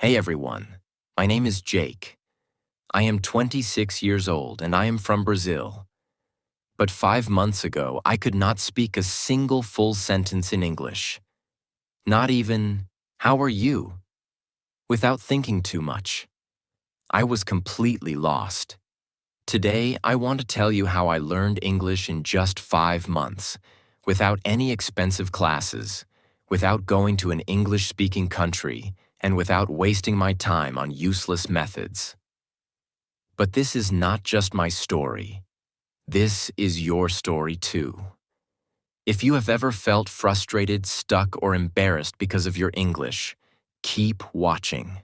Hey everyone, my name is Jake. I am 26 years old and I am from Brazil. But 5 months ago, I could not speak a single full sentence in English. Not even, "How are you?" without thinking too much. I was completely lost. Today, I want to tell you how I learned English in just 5 months, without any expensive classes, without going to an English-speaking country, and without wasting my time on useless methods. But this is not just my story. This is your story too. If you have ever felt frustrated, stuck, or embarrassed because of your English, keep watching.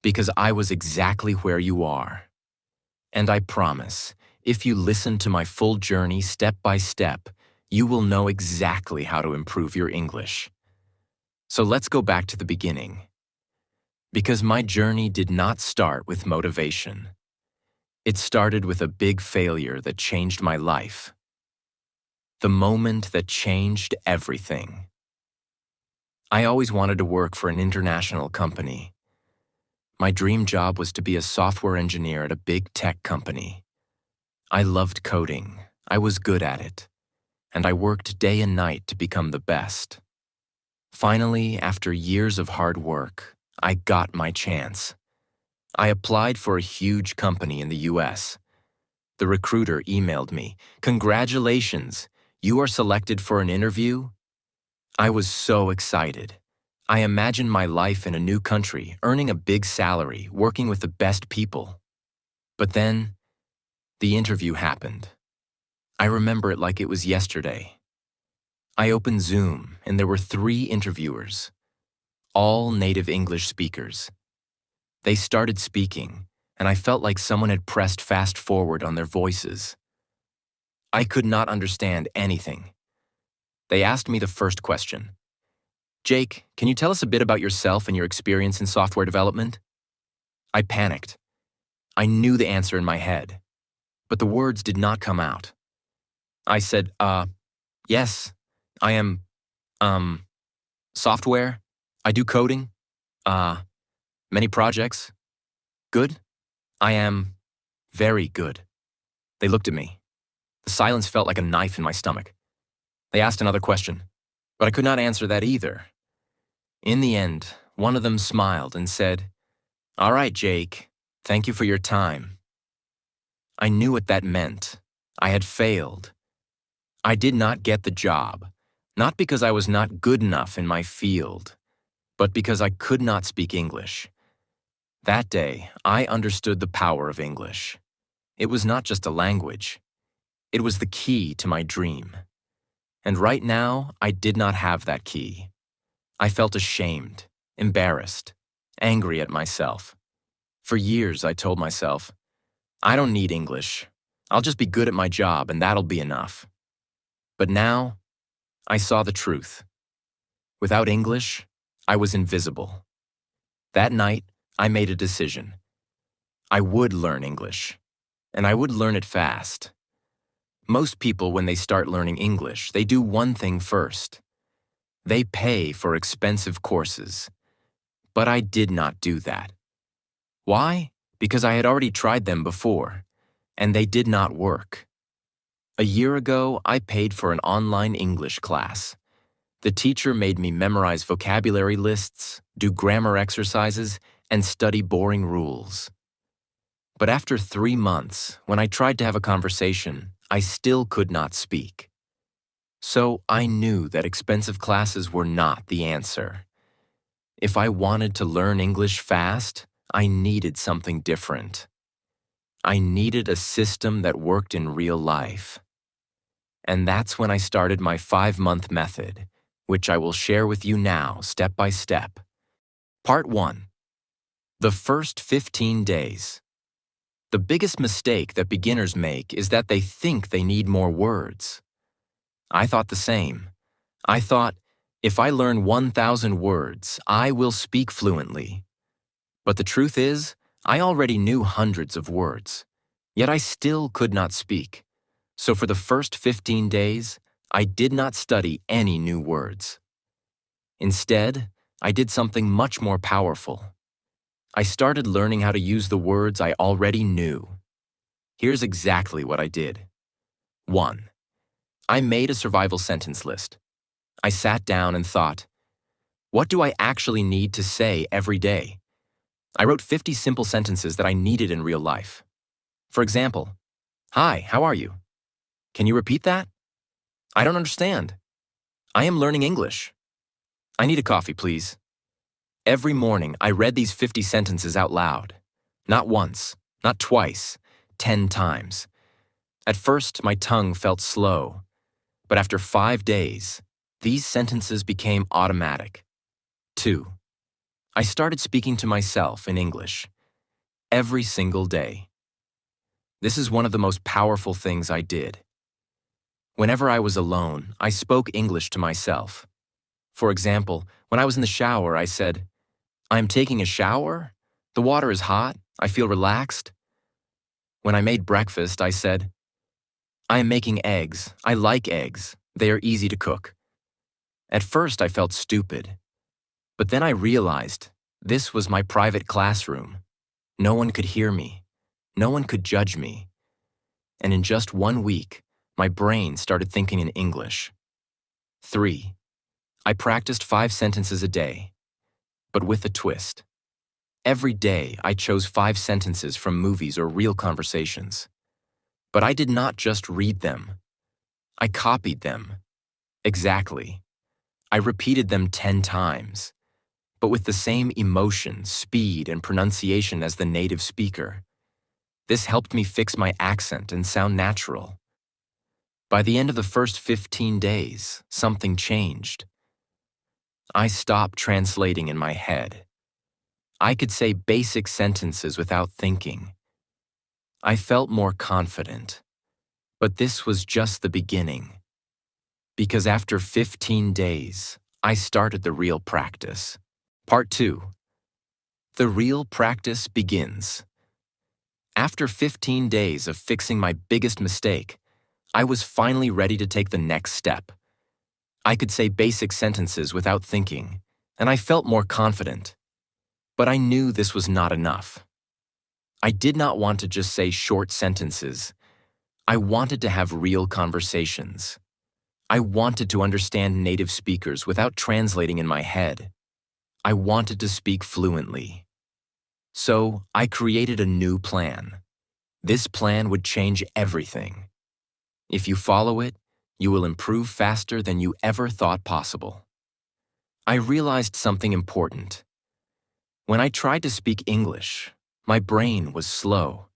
Because I was exactly where you are. And I promise, if you listen to my full journey step by step, you will know exactly how to improve your English. So let's go back to the beginning. Because my journey did not start with motivation. It started with a big failure that changed my life. The moment that changed everything. I always wanted to work for an international company. My dream job was to be a software engineer at a big tech company. I loved coding, I was good at it, and I worked day and night to become the best. Finally, after years of hard work, I got my chance. I applied for a huge company in the US. The recruiter emailed me, "Congratulations, you are selected for an interview?" I was so excited. I imagined my life in a new country, earning a big salary, working with the best people. But then, the interview happened. I remember it like it was yesterday. I opened Zoom, and there were 3 interviewers, all native English speakers. They started speaking, and I felt like someone had pressed fast forward on their voices. I could not understand anything. They asked me the first question. "Jake, can you tell us a bit about yourself and your experience in software development?" I panicked. I knew the answer in my head, but the words did not come out. I said, yes, I am, software. I do coding. Many projects. Good. I am very good." They looked at me. The silence felt like a knife in my stomach. They asked another question, but I could not answer that either. In the end, one of them smiled and said, "All right, Jake, thank you for your time." I knew what that meant. I had failed. I did not get the job, not because I was not good enough in my field, but because I could not speak English. That day, I understood the power of English. It was not just a language. It was the key to my dream. And right now, I did not have that key. I felt ashamed, embarrassed, angry at myself. For years, I told myself, "I don't need English. I'll just be good at my job and that'll be enough." But now, I saw the truth. Without English, I was invisible. That night, I made a decision. I would learn English, and I would learn it fast. Most people, when they start learning English, they do one thing first. They pay for expensive courses. But I did not do that. Why? Because I had already tried them before, and they did not work. A year ago, I paid for an online English class. The teacher made me memorize vocabulary lists, do grammar exercises, and study boring rules. But after 3 months, when I tried to have a conversation, I still could not speak. So I knew that expensive classes were not the answer. If I wanted to learn English fast, I needed something different. I needed a system that worked in real life. And that's when I started my 5-month method, which I will share with you now, step by step. Part 1. The first 15 days. The biggest mistake that beginners make is that they think they need more words. I thought the same. I thought, if I learn 1,000 words, I will speak fluently. But the truth is, I already knew hundreds of words, yet I still could not speak. So for the first 15 days, I did not study any new words. Instead, I did something much more powerful. I started learning how to use the words I already knew. Here's exactly what I did. 1. I made a survival sentence list. I sat down and thought, what do I actually need to say every day? I wrote 50 simple sentences that I needed in real life. For example, hi, how are you? Can you repeat that? I don't understand. I am learning English. I need a coffee, please. Every morning, I read these 50 sentences out loud. Not once, not twice, 10 times. At first, my tongue felt slow, but after 5 days, these sentences became automatic. 2. I started speaking to myself in English every single day. This is one of the most powerful things I did. Whenever I was alone, I spoke English to myself. For example, when I was in the shower, I said, I am taking a shower. The water is hot. I feel relaxed. When I made breakfast, I said, I am making eggs. I like eggs. They are easy to cook. At first, I felt stupid. But then I realized this was my private classroom. No one could hear me. No one could judge me. And in just 1 week, my brain started thinking in English. 3. I practiced 5 sentences a day, but with a twist. Every day, I chose 5 sentences from movies or real conversations. But I did not just read them. I copied them. Exactly. I repeated them 10 times, but with the same emotion, speed, and pronunciation as the native speaker. This helped me fix my accent and sound natural. By the end of the first 15 days, something changed. I stopped translating in my head. I could say basic sentences without thinking. I felt more confident. But this was just the beginning. Because after 15 days, I started the real practice. Part 2. The real practice begins. After 15 days of fixing my biggest mistake, I was finally ready to take the next step. I could say basic sentences without thinking, and I felt more confident. But I knew this was not enough. I did not want to just say short sentences. I wanted to have real conversations. I wanted to understand native speakers without translating in my head. I wanted to speak fluently. So I created a new plan. This plan would change everything. If you follow it, you will improve faster than you ever thought possible. I realized something important. When I tried to speak English, my brain was slow.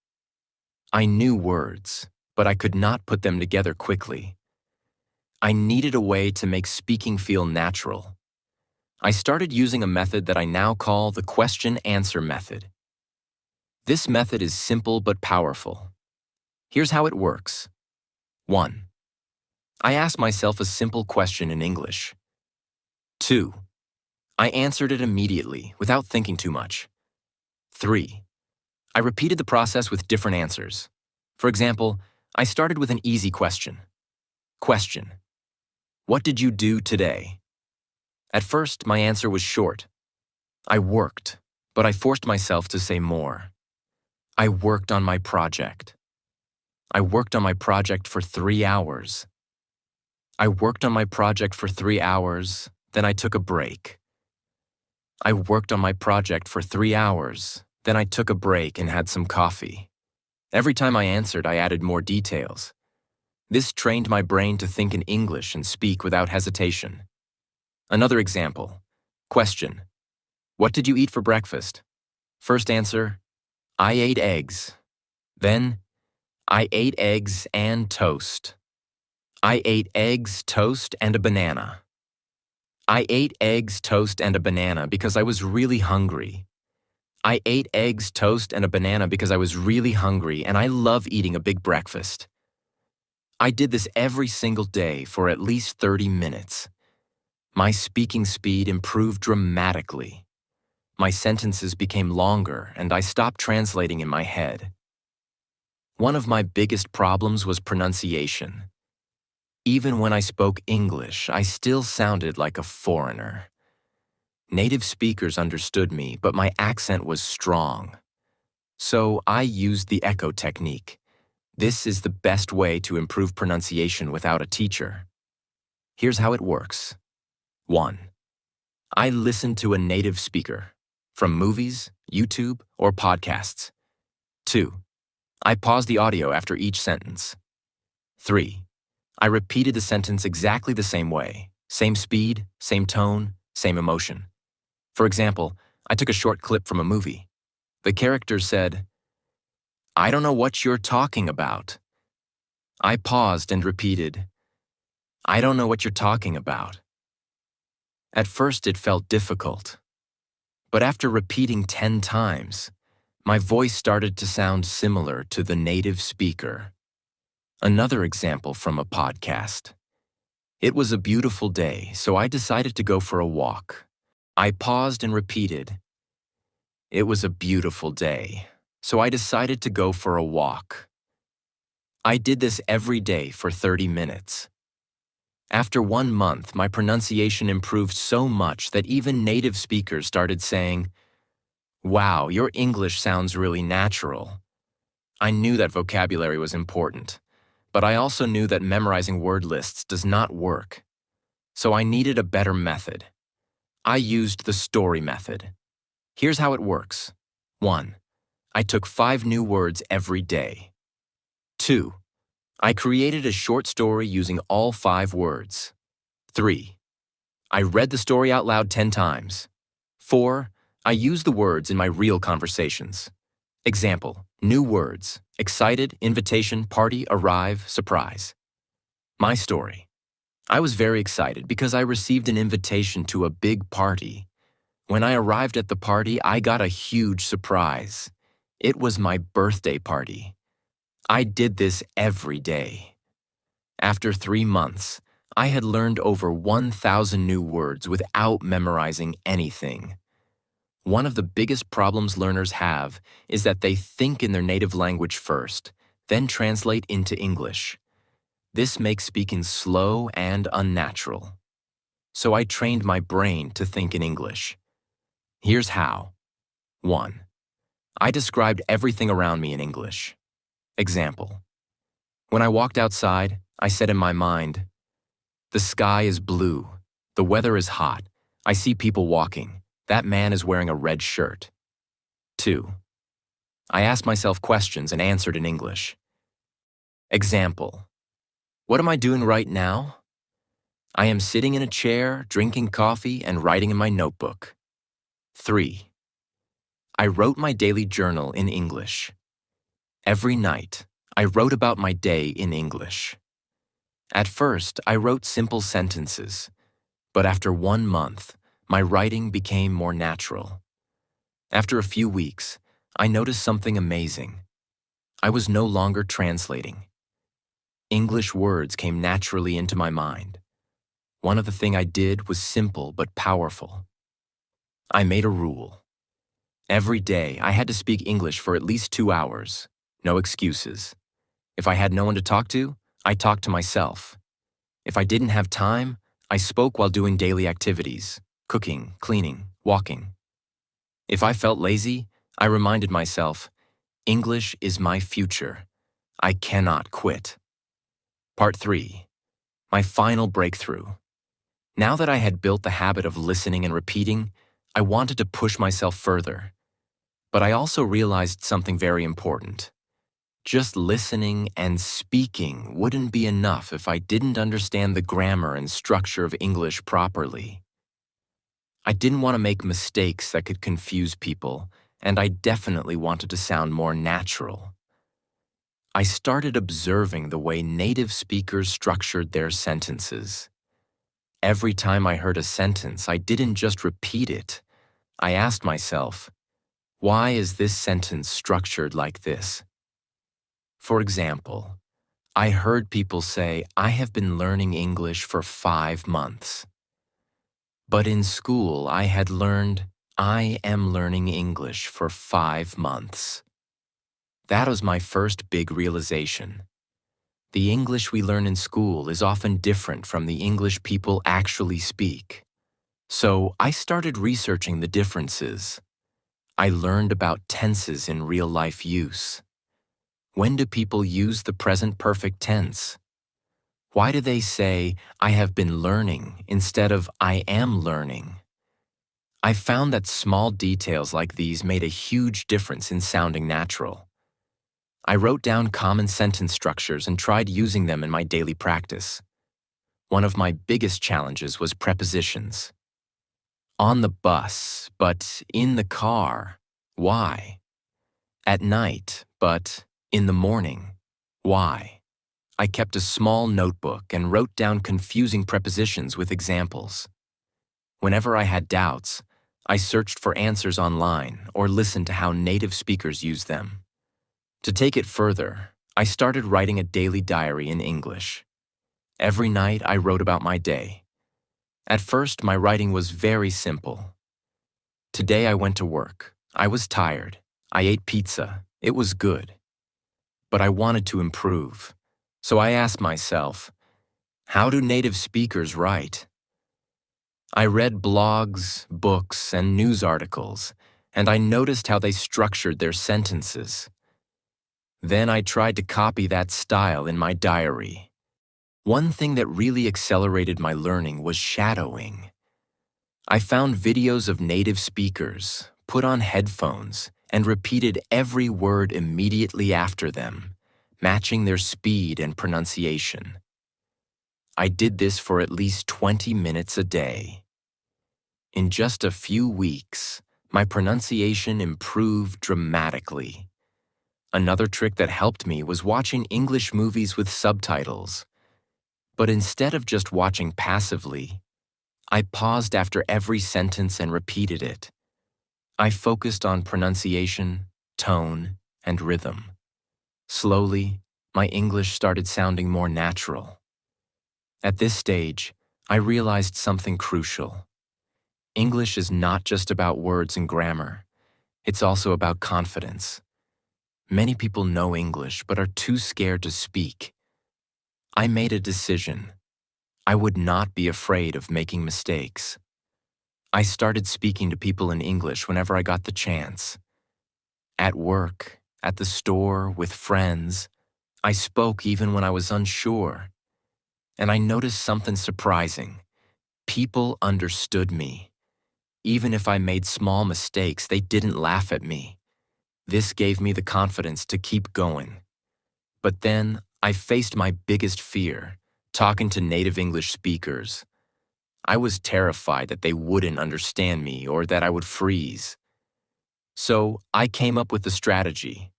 I knew words, but I could not put them together quickly. I needed a way to make speaking feel natural. I started using a method that I now call the question-answer method. This method is simple but powerful. Here's how it works. 1. I asked myself a simple question in English. 2. I answered it immediately, without thinking too much. 3. I repeated the process with different answers. For example, I started with an easy question. Question: what did you do today? At first, my answer was short. I worked, but I forced myself to say more. I worked on my project. I worked on my project for 3 hours. I worked on my project for 3 hours, then I took a break. I worked on my project for 3 hours, then I took a break and had some coffee. Every time I answered, I added more details. This trained my brain to think in English and speak without hesitation. Another example. Question: what did you eat for breakfast? First answer: I ate eggs. Then, I ate eggs and toast. I ate eggs, toast, and a banana. I ate eggs, toast, and a banana because I was really hungry. I ate eggs, toast, and a banana because I was really hungry, and I love eating a big breakfast. I did this every single day for at least 30 minutes. My speaking speed improved dramatically. My sentences became longer, and I stopped translating in my head. One of my biggest problems was pronunciation. Even when I spoke English, I still sounded like a foreigner. Native speakers understood me, but my accent was strong. So I used the echo technique. This is the best way to improve pronunciation without a teacher. Here's how it works. 1. I listen to a native speaker, from movies, YouTube, or podcasts. 2. I pause the audio after each sentence. 3. I repeated the sentence exactly the same way, same speed, same tone, same emotion. For example, I took a short clip from a movie. The character said, "I don't know what you're talking about." I paused and repeated, "I don't know what you're talking about." At first it felt difficult, but after repeating 10 times, my voice started to sound similar to the native speaker. Another example from a podcast. It was a beautiful day, so I decided to go for a walk. I paused and repeated, "It was a beautiful day, so I decided to go for a walk." I did this every day for 30 minutes. After 1 month, my pronunciation improved so much that even native speakers started saying, "Wow, your English sounds really natural." I knew that vocabulary was important, but I also knew that memorizing word lists does not work. So I needed a better method. I used the story method. Here's how it works. 1. I took 5 new words every day. 2. I created a short story using all 5 words. 3. I read the story out loud 10 times. 4. I used the words in my real conversations. Example, new words: excited, invitation, party, arrive, surprise. My story. I was very excited because I received an invitation to a big party. When I arrived at the party, I got a huge surprise. It was my birthday party. I did this every day. After 3 months, I had learned over 1,000 new words without memorizing anything. One of the biggest problems learners have is that they think in their native language first, then translate into English. This makes speaking slow and unnatural. So I trained my brain to think in English. Here's how. 1. I described everything around me in English. Example. When I walked outside, I said in my mind, "The sky is blue. The weather is hot. I see people walking. That man is wearing a red shirt." 2. I asked myself questions and answered in English. Example. What am I doing right now? I am sitting in a chair, drinking coffee, and writing in my notebook. 3. I wrote my daily journal in English. Every night, I wrote about my day in English. At first, I wrote simple sentences, but after 1 month, my writing became more natural. After a few weeks, I noticed something amazing. I was no longer translating. English words came naturally into my mind. One of the things I did was simple but powerful. I made a rule. Every day, I had to speak English for at least 2 hours. No excuses. If I had no one to talk to, I talked to myself. If I didn't have time, I spoke while doing daily activities, cooking, cleaning, walking. If I felt lazy, I reminded myself, English is my future. I cannot quit. Part 3. My final breakthrough. Now that I had built the habit of listening and repeating, I wanted to push myself further. But I also realized something very important. Just listening and speaking wouldn't be enough if I didn't understand the grammar and structure of English properly. I didn't want to make mistakes that could confuse people, and I definitely wanted to sound more natural. I started observing the way native speakers structured their sentences. Every time I heard a sentence, I didn't just repeat it. I asked myself, why is this sentence structured like this? For example, I heard people say, "I have been learning English for 5 months." But in school, I had learned, "I am learning English for 5 months." That was my first big realization. The English we learn in school is often different from the English people actually speak. So I started researching the differences. I learned about tenses in real-life use. When do people use the present perfect tense? Why do they say, I have been learning instead of I am learning? I found that small details like these made a huge difference in sounding natural. I wrote down common sentence structures and tried using them in my daily practice. One of my biggest challenges was prepositions. On the bus, but in the car. Why? At night, but in the morning. Why? I kept a small notebook and wrote down confusing prepositions with examples. Whenever I had doubts, I searched for answers online or listened to how native speakers use them. To take it further, I started writing a daily diary in English. Every night I wrote about my day. At first, my writing was very simple. Today I went to work. I was tired. I ate pizza. It was good. But I wanted to improve. So I asked myself, how do native speakers write? I read blogs, books, and news articles, and I noticed how they structured their sentences. Then I tried to copy that style in my diary. One thing that really accelerated my learning was shadowing. I found videos of native speakers, put on headphones, and repeated every word immediately after them, matching their speed and pronunciation. I did this for at least 20 minutes a day. In just a few weeks, my pronunciation improved dramatically. Another trick that helped me was watching English movies with subtitles. But instead of just watching passively, I paused after every sentence and repeated it. I focused on pronunciation, tone, and rhythm. Slowly, my English started sounding more natural. At this stage, I realized something crucial. English is not just about words and grammar. It's also about confidence. Many people know English but are too scared to speak. I made a decision. I would not be afraid of making mistakes. I started speaking to people in English whenever I got the chance. At work, at the store, with friends, I spoke even when I was unsure. And I noticed something surprising. People understood me. Even if I made small mistakes, they didn't laugh at me. This gave me the confidence to keep going. But then, I faced my biggest fear, talking to native English speakers. I was terrified that they wouldn't understand me or that I would freeze. So, I came up with a strategy.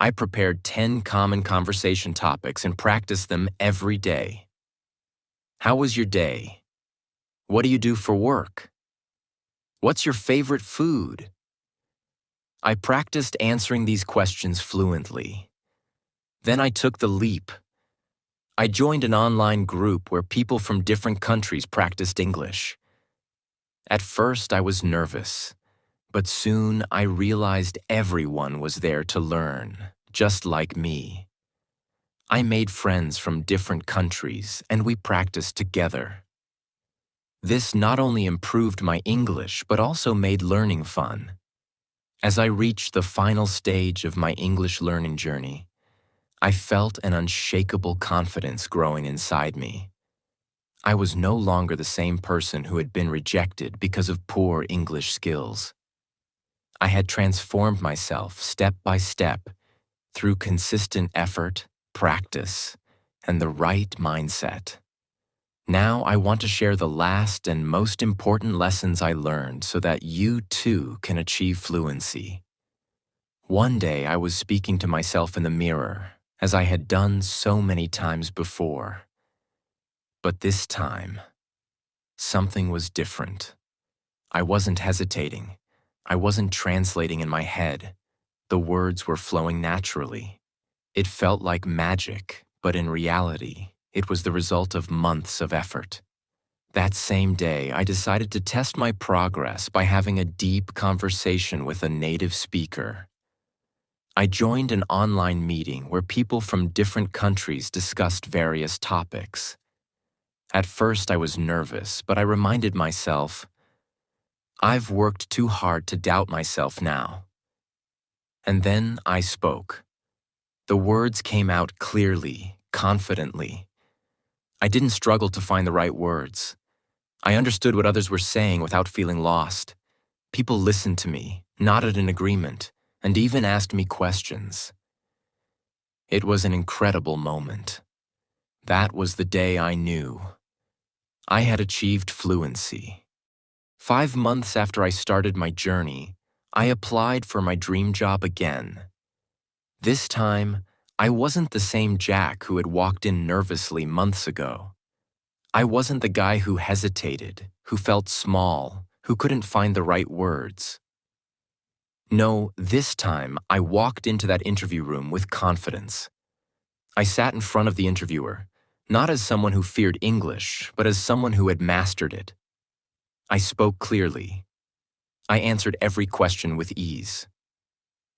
I prepared 10 common conversation topics and practiced them every day. How was your day? What do you do for work? What's your favorite food? I practiced answering these questions fluently. Then I took the leap. I joined an online group where people from different countries practiced English. At first, I was nervous, but soon I realized everyone was there to learn, just like me. I made friends from different countries, and we practiced together. This not only improved my English, but also made learning fun. As I reached the final stage of my English learning journey, I felt an unshakable confidence growing inside me. I was no longer the same person who had been rejected because of poor English skills. I had transformed myself step by step through consistent effort, practice, and the right mindset. Now I want to share the last and most important lessons I learned so that you too can achieve fluency. One day I was speaking to myself in the mirror, as I had done so many times before. But this time, something was different. I wasn't hesitating. I wasn't translating in my head. The words were flowing naturally. It felt like magic, but in reality, it was the result of months of effort. That same day, I decided to test my progress by having a deep conversation with a native speaker. I joined an online meeting where people from different countries discussed various topics. At first, I was nervous, but I reminded myself, I've worked too hard to doubt myself now. And then I spoke. The words came out clearly, confidently. I didn't struggle to find the right words. I understood what others were saying without feeling lost. People listened to me, nodded in agreement, and even asked me questions. It was an incredible moment. That was the day I knew I had achieved fluency. 5 months after I started my journey, I applied for my dream job again. This time, I wasn't the same Jack who had walked in nervously months ago. I wasn't the guy who hesitated, who felt small, who couldn't find the right words. No, this time I walked into that interview room with confidence. I sat in front of the interviewer, not as someone who feared English, but as someone who had mastered it. I spoke clearly. I answered every question with ease.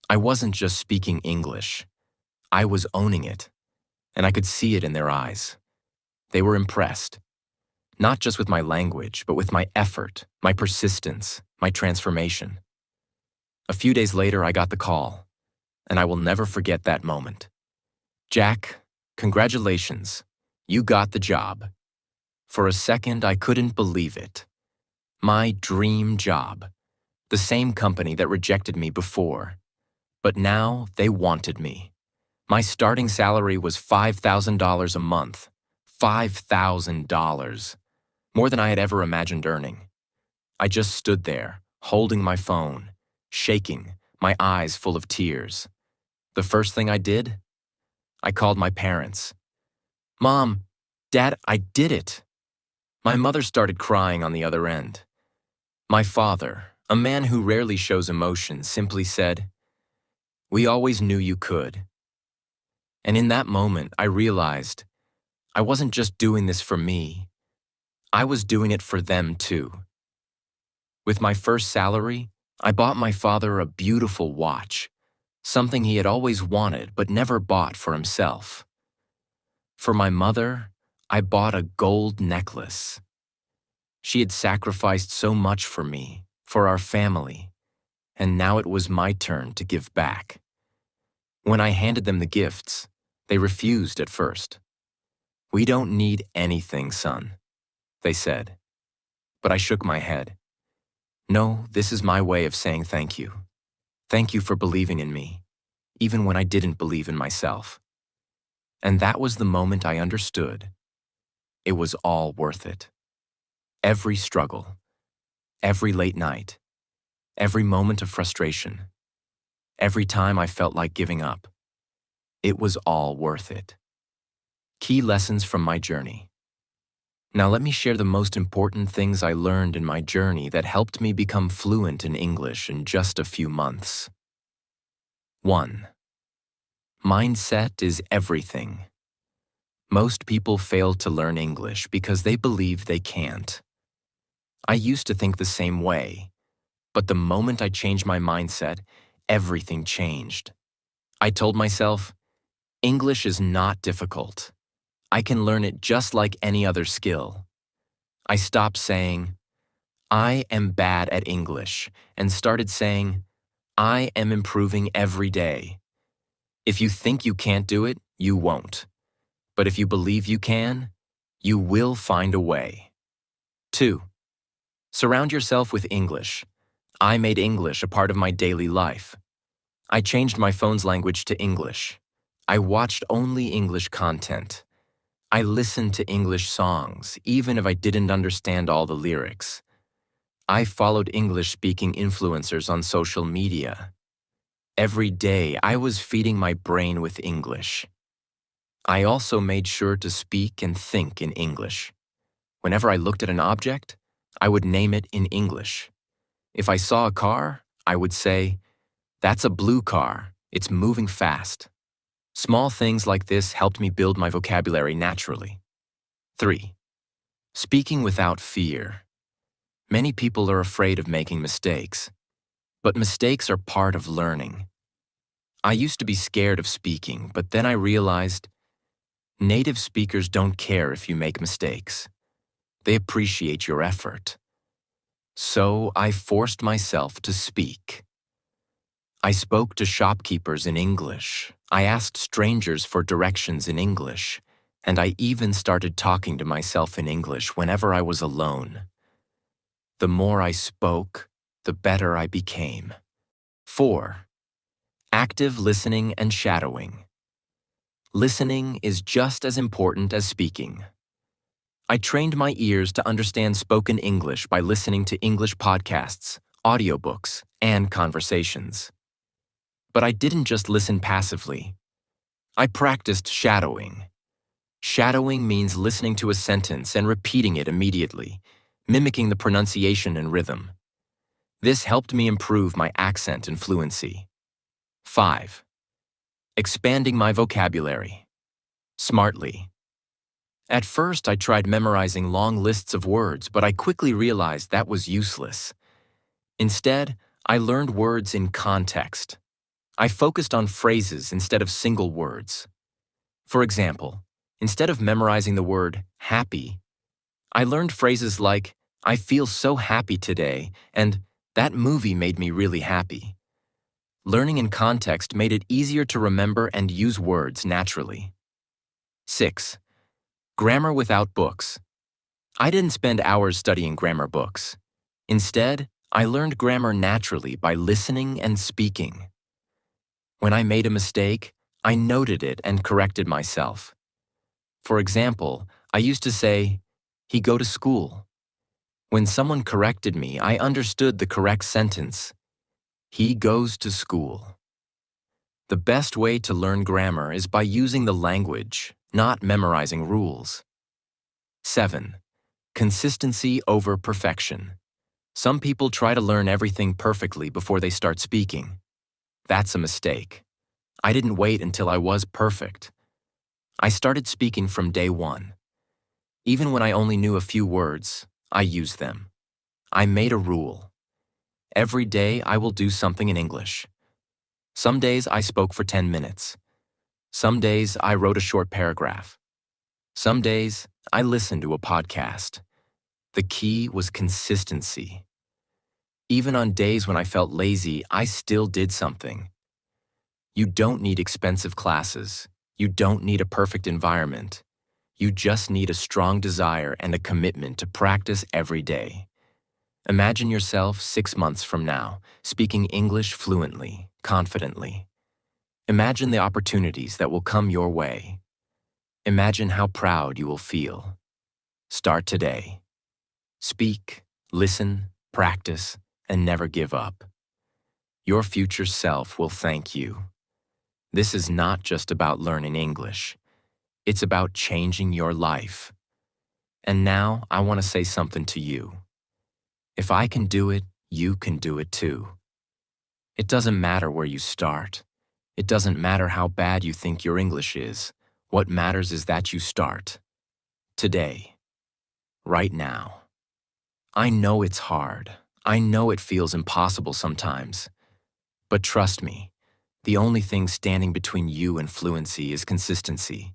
I wasn't just speaking English. I was owning it, and I could see it in their eyes. They were impressed, not just with my language, but with my effort, my persistence, my transformation. A few days later, I got the call, and I will never forget that moment. Jack, congratulations. You got the job. For a second, I couldn't believe it. My dream job. The same company that rejected me before. But now they wanted me. My starting salary was $5,000 a month. $5,000. More than I had ever imagined earning. I just stood there, holding my phone, shaking, my eyes full of tears. The first thing I did? I called my parents. Mom, Dad, I did it. My mother started crying on the other end. My father, a man who rarely shows emotion, simply said, "We always knew you could." And in that moment, I realized I wasn't just doing this for me. I was doing it for them too. With my first salary, I bought my father a beautiful watch, something he had always wanted but never bought for himself. For my mother, I bought a gold necklace. She had sacrificed so much for me, for our family, and now it was my turn to give back. When I handed them the gifts, they refused at first. "We don't need anything, son," they said. But I shook my head. "No, this is my way of saying thank you. Thank you for believing in me, even when I didn't believe in myself." And that was the moment I understood. It was all worth it. Every struggle, every late night, every moment of frustration, every time I felt like giving up. It was all worth it. Key lessons from my journey. Now let me share the most important things I learned in my journey that helped me become fluent in English in just a few months. 1. Mindset is everything. Most people fail to learn English because they believe they can't. I used to think the same way, but the moment I changed my mindset, everything changed. I told myself, English is not difficult. I can learn it just like any other skill. I stopped saying, "I am bad at English," and started saying, "I am improving every day." If you think you can't do it, you won't. But if you believe you can, you will find a way. 2. Surround yourself with English. I made English a part of my daily life. I changed my phone's language to English. I watched only English content. I listened to English songs, even if I didn't understand all the lyrics. I followed English-speaking influencers on social media. Every day, I was feeding my brain with English. I also made sure to speak and think in English. Whenever I looked at an object, I would name it in English. If I saw a car, I would say, "That's a blue car. It's moving fast." Small things like this helped me build my vocabulary naturally. 3. Speaking without fear. Many people are afraid of making mistakes, but mistakes are part of learning. I used to be scared of speaking, but then I realized native speakers don't care if you make mistakes. They appreciate your effort. So I forced myself to speak. I spoke to shopkeepers in English. I asked strangers for directions in English. And I even started talking to myself in English whenever I was alone. The more I spoke, the better I became. 4. Active listening and shadowing. Listening is just as important as speaking. I trained my ears to understand spoken English by listening to English podcasts, audiobooks, and conversations. But I didn't just listen passively. I practiced shadowing. Shadowing means listening to a sentence and repeating it immediately, mimicking the pronunciation and rhythm. This helped me improve my accent and fluency. 5. Expanding my vocabulary. Smartly. At first, I tried memorizing long lists of words, but I quickly realized that was useless. Instead, I learned words in context. I focused on phrases instead of single words. For example, instead of memorizing the word happy, I learned phrases like, I feel so happy today, and that movie made me really happy. Learning in context made it easier to remember and use words naturally. 6. Grammar without books. I didn't spend hours studying grammar books. Instead, I learned grammar naturally by listening and speaking. When I made a mistake, I noted it and corrected myself. For example, I used to say, he go to school. When someone corrected me, I understood the correct sentence. He goes to school. The best way to learn grammar is by using the language, not memorizing rules. 7. Consistency over perfection. Some people try to learn everything perfectly before they start speaking. That's a mistake. I didn't wait until I was perfect. I started speaking from day one. Even when I only knew a few words, I used them. I made a rule. Every day I will do something in English. Some days I spoke for 10 minutes. Some days I wrote a short paragraph. Some days I listened to a podcast. The key was consistency. Even on days when I felt lazy, I still did something. You don't need expensive classes. You don't need a perfect environment. You just need a strong desire and a commitment to practice every day. Imagine yourself 6 months from now, speaking English fluently, confidently. Imagine the opportunities that will come your way. Imagine how proud you will feel. Start today. Speak, listen, practice, and never give up. Your future self will thank you. This is not just about learning English. It's about changing your life. And now I want to say something to you. If I can do it, you can do it too. It doesn't matter where you start. It doesn't matter how bad you think your English is. What matters is that you start. Today. Right now. I know it's hard. I know it feels impossible sometimes. But trust me, the only thing standing between you and fluency is consistency.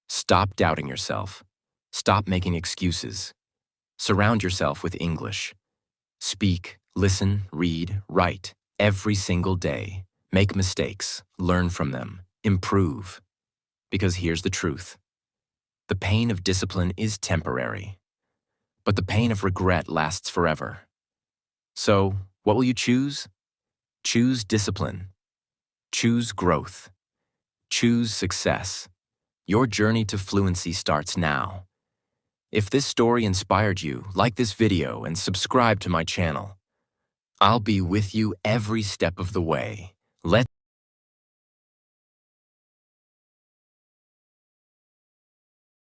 Stop doubting yourself. Stop making excuses. Surround yourself with English. Speak, listen, read, write, every single day. Make mistakes, learn from them, improve. Because here's the truth. The pain of discipline is temporary, but the pain of regret lasts forever. So, what will you choose? Choose discipline. Choose growth. Choose success. Your journey to fluency starts now. If this story inspired you, like this video and subscribe to my channel. I'll be with you every step of the way. Let's